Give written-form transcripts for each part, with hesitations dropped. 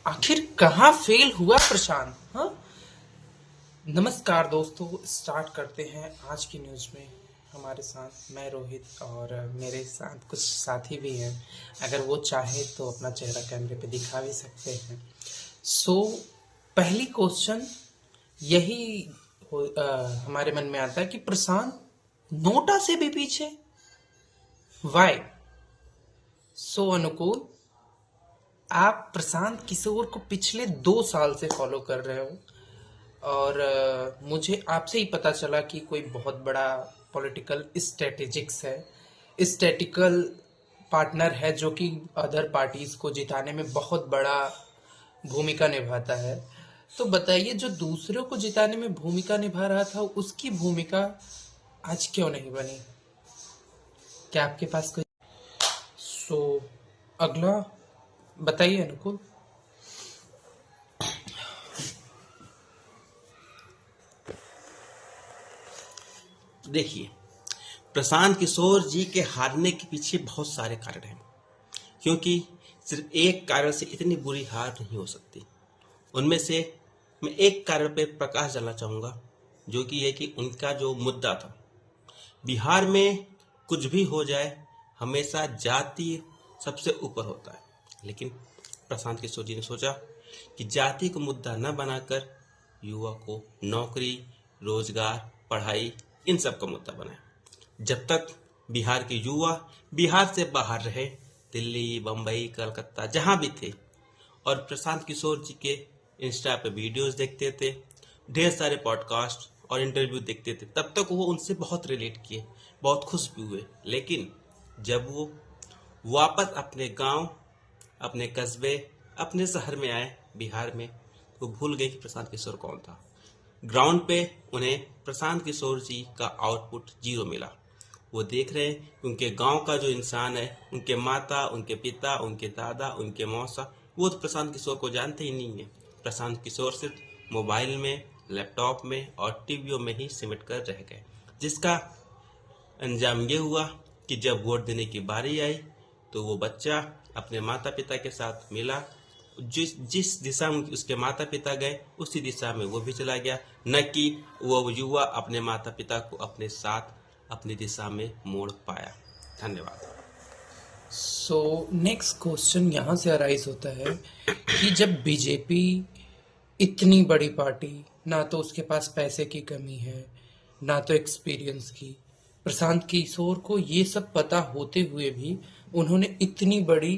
आखिर कहाँ फेल हुआ प्रशांत? हाँ, नमस्कार दोस्तों, स्टार्ट करते हैं आज की न्यूज़ में। हमारे साथ मैं रोहित और मेरे साथ कुछ साथी भी हैं। अगर वो चाहे तो अपना चेहरा कैमरे पे दिखा भी सकते हैं। सो पहली क्वेश्चन यही हमारे मन में आता है कि प्रशांत नोटा से भी पीछे, वाई? सो अनुकूल, आप प्रशांत किशोर को पिछले 2 साल से फॉलो कर रहे हो और मुझे आपसे ही पता चला कि कोई बहुत बड़ा पॉलिटिकल स्ट्रेटेजिक्स है, स्टैटिकल पार्टनर है जो कि अदर पार्टीज को जिताने में बहुत बड़ा भूमिका निभाता है। तो बताइए, जो दूसरों को जिताने में भूमिका निभा रहा था उसकी भूमिका आज क्यों नहीं बनी? क्या आपके पास कोई? सो अगला बताइए अनुकूल। देखिए, प्रशांत किशोर जी के हारने के पीछे बहुत सारे कारण हैं, क्योंकि सिर्फ एक कारण से इतनी बुरी हार नहीं हो सकती। उनमें से मैं एक कारण पे प्रकाश डालना चाहूँगा, जो कि है कि उनका जो मुद्दा था। बिहार में कुछ भी हो जाए, हमेशा जाति सबसे ऊपर होता है, लेकिन प्रशांत किशोर जी ने सोचा कि जाति को मुद्दा न बनाकर युवा को नौकरी, रोजगार, पढ़ाई, इन सब का मुद्दा बनाए। जब तक बिहार के युवा बिहार से बाहर रहे, दिल्ली, बम्बई, कलकत्ता जहां भी थे, और प्रशांत किशोर जी के इंस्टा पे वीडियोस देखते थे, ढेर सारे पॉडकास्ट और इंटरव्यू देखते थे, तब तक वो उनसे बहुत रिलेट किए, बहुत खुश भी हुए। लेकिन जब वो वापस अपने गांव, अपने कस्बे, अपने शहर में आए बिहार में, वो भूल गए कि प्रशांत किशोर कौन था। ग्राउंड पे उन्हें प्रशांत किशोर जी का आउटपुट जीरो मिला। वो देख रहे हैं कि उनके गांव का जो इंसान है, उनके माता, उनके पिता, उनके दादा, उनके मौसा, वो तो प्रशांत किशोर को जानते ही नहीं है। प्रशांत किशोर सिर्फ मोबाइल में, लैपटॉप में और टीवियों में ही सिमट कर रह गए, जिसका अंजाम ये हुआ कि जब वोट देने की बारी आई तो वो बच्चा अपने माता पिता के साथ मिला। जिस जिस दिशा में उसके माता पिता गए, उसी दिशा में वो भी चला गया, न कि वो युवा अपने माता पिता को अपने साथ अपनी दिशा में मोड़ पाया। धन्यवाद। सो नेक्स्ट क्वेश्चन यहाँ से अराइज होता है कि जब बीजेपी इतनी बड़ी पार्टी, ना तो उसके पास पैसे की कमी है, ना तो एक्सपीरियंस की, प्रशांत किशोर को ये सब पता होते हुए भी उन्होंने इतनी बड़ी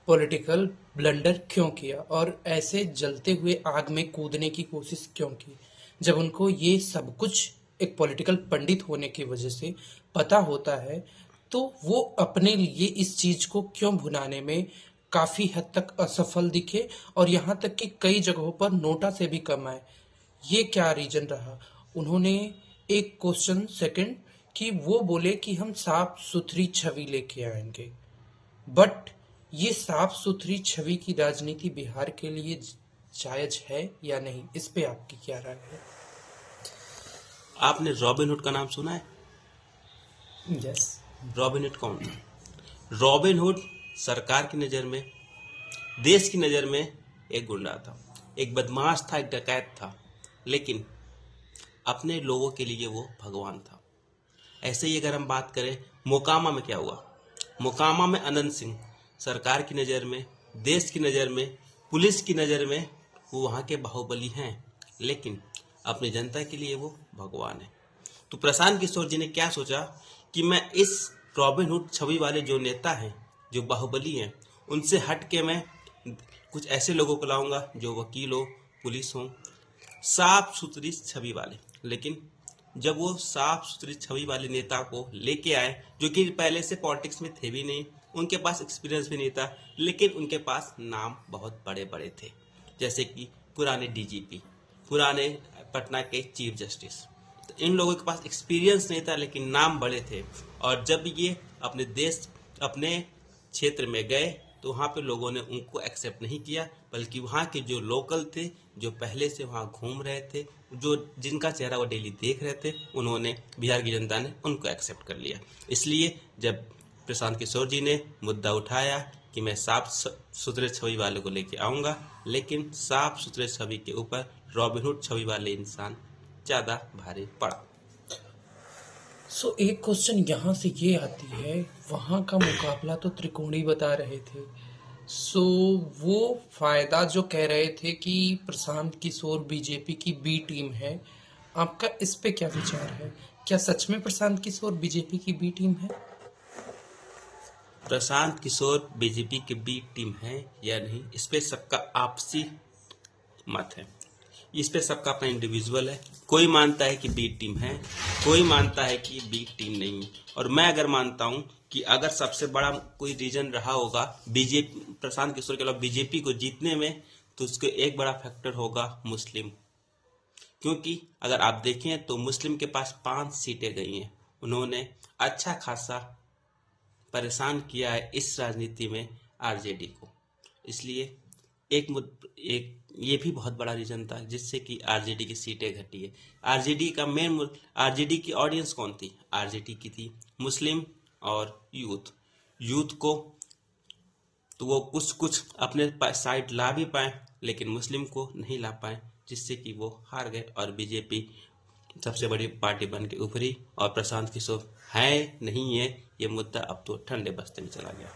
पॉलिटिकल ब्लंडर क्यों किया और ऐसे जलते हुए आग में कूदने की कोशिश क्यों की, जब उनको ये सब कुछ एक पॉलिटिकल पंडित होने की वजह से पता होता है? तो वो अपने लिए इस चीज को क्यों भुनाने में काफी हद तक असफल दिखे और यहाँ तक कि कई जगहों पर नोटा से भी कम आए? ये क्या रीजन रहा? उन्होंने एक क्वेश्चन सेकंड कि वो बोले कि हम साफ सुथरी छवि लेके आएंगे, बट ये साफ सुथरी छवि की राजनीति बिहार के लिए जायज है या नहीं? इस पे आपकी क्या राय है? आपने रॉबिनहुड का नाम सुना है? यस। रॉबिनहुड कौन था? रॉबिनहुड सरकार की नज़र में, देश की नज़र में एक गुंडा था, एक बदमाश था, एक डकैत था, लेकिन अपने लोगों के लिए वो भगवान था। ऐसे ही अगर हम बात करें मोकामा में क्या हुआ, मोकामा में अनंत सिंह सरकार की नज़र में, देश की नज़र में, पुलिस की नज़र में वो वहाँ के बाहुबली हैं, लेकिन अपनी जनता के लिए वो भगवान है। तो प्रशांत किशोर जी ने क्या सोचा कि मैं इस रॉबिनहुड छवि वाले जो नेता हैं, जो बाहुबली हैं, उनसे हट के मैं कुछ ऐसे लोगों को लाऊंगा जो वकील हो, पुलिस हो, साफ सुथरी छवि वाले। लेकिन जब वो साफ सुथरी छवि वाले नेता को लेके आए, जो कि पहले से पॉलिटिक्स में थे भी नहीं, उनके पास एक्सपीरियंस भी नहीं था, लेकिन उनके पास नाम बहुत बड़े बड़े थे, जैसे कि पुराने डीजीपी, पुराने पटना के चीफ जस्टिस। तो इन लोगों के पास एक्सपीरियंस नहीं था, लेकिन नाम बड़े थे। और जब ये अपने देश, अपने क्षेत्र में गए, तो वहाँ पे लोगों ने उनको एक्सेप्ट नहीं किया, बल्कि वहाँ के जो लोकल थे, जो पहले से वहाँ घूम रहे थे, जो जिनका चेहरा वो डेली देख रहे थे, उन्होंने, बिहार की जनता ने उनको एक्सेप्ट कर लिया। इसलिए जब प्रशांत किशोर जी ने मुद्दा उठाया कि मैं साफ सुथरे छवि वाले को लेके आऊंगा, लेकिन साफ सुथरे छवि के ऊपर रॉबिनहुड छवि वाले इंसान ज़्यादा भारी पड़ा। एक क्वेश्चन यहाँ से ये आती है, वहाँ का मुकाबला तो त्रिकोणी बता रहे थे। वो फायदा जो कह रहे थे कि प्रशांत किशोर बीजेपी की बी टीम है, आपका इस पे क्या विचार है? क्या सच में प्रशांत किशोर बीजेपी की बी टीम है? प्रशांत किशोर बीजेपी की बी टीम है या नहीं, इस पे सबका आपसी मत है। इस पे सबका अपना इंडिविजुअल है। कोई मानता है कि बी टीम है, कोई मानता है कि बी टीम नहीं है। और मैं अगर मानता हूं कि अगर सबसे बड़ा कोई रीजन रहा होगा बीजेपी, प्रशांत किशोर के अलावा बीजेपी को जीतने में, तो उसके एक बड़ा फैक्टर होगा मुस्लिम। क्योंकि अगर आप देखें तो मुस्लिम के पास 5 सीटें गई हैं। उन्होंने अच्छा खासा परेशान किया है इस राजनीति में आरजेडी को। इसलिए एक ये भी बहुत बड़ा रीजन था जिससे कि आरजेडी की सीटें घटी है। आरजेडी की ऑडियंस कौन थी? आरजेडी की थी मुस्लिम और यूथ को, तो वो कुछ अपने साइड ला भी पाए, लेकिन मुस्लिम को नहीं ला पाए, जिससे कि वो हार गए और बीजेपी सबसे बड़ी पार्टी बन के उभरी। और प्रशांत किशोर है नहीं है, ये मुद्दा अब तो ठंडे बस्ते में चला गया।